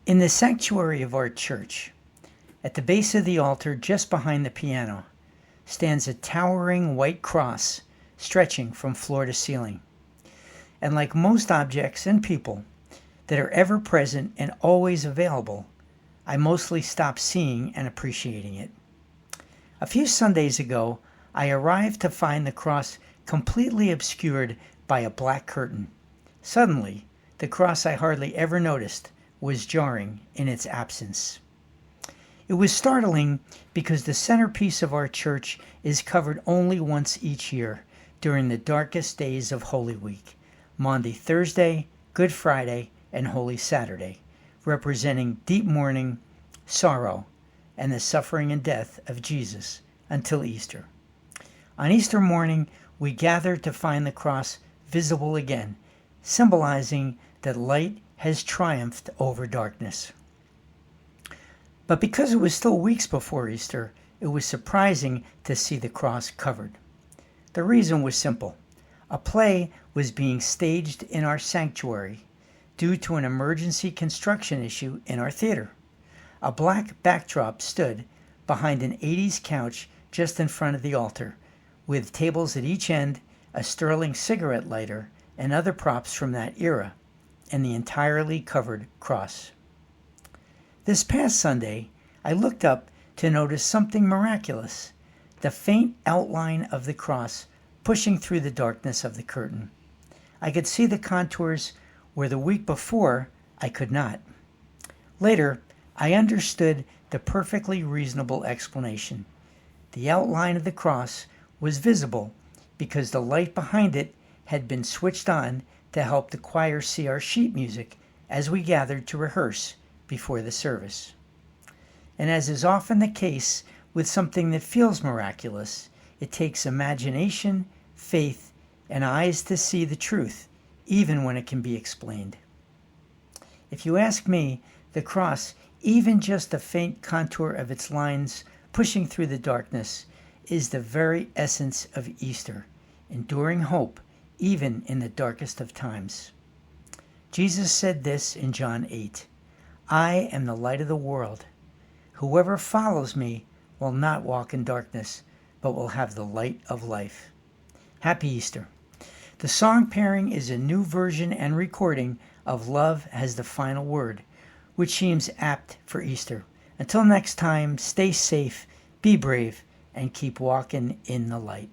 In the sanctuary of our church, at the base of the altar just behind the piano, stands a towering white cross stretching from floor to ceiling. And like most objects and people that are ever present and always available, I mostly stopped seeing and appreciating it. A few Sundays ago, I arrived to find the cross completely obscured by a black curtain. Suddenly, the cross I hardly ever noticed was jarring in its absence. It was startling because the centerpiece of our church is covered only once each year during the darkest days of Holy Week, Maundy Thursday, Good Friday, and Holy Saturday, representing deep mourning, sorrow, and the suffering and death of Jesus until Easter. On Easter morning, we gather to find the cross visible again, symbolizing that light has triumphed over darkness. But because it was still weeks before Easter, it was surprising to see the cross covered. The reason was simple. A play was being staged in our sanctuary due to an emergency construction issue in our theater. A black backdrop stood behind an 80s couch just in front of the altar, with tables at each end, a Sterling cigarette lighter, and other props from that era, and the entirely covered cross. This past Sunday, I looked up to notice something miraculous, the faint outline of the cross pushing through the darkness of the curtain. I could see the contours where the week before I could not. Later, I understood the perfectly reasonable explanation. The outline of the cross was visible because the light behind it had been switched on to help the choir see our sheet music as we gathered to rehearse before the service. And as is often the case with something that feels miraculous, it takes imagination, faith, and eyes to see the truth, even when it can be explained. If you ask me, the cross, even just a faint contour of its lines pushing through the darkness, is the very essence of Easter, enduring hope even in the darkest of times. Jesus said this in John 8, "I am the light of the world. Whoever follows me will not walk in darkness, but will have the light of life." Happy Easter. The song pairing is a new version and recording of Love Has the Final Word, which seems apt for Easter. Until next time, stay safe, be brave, and keep walking in the light.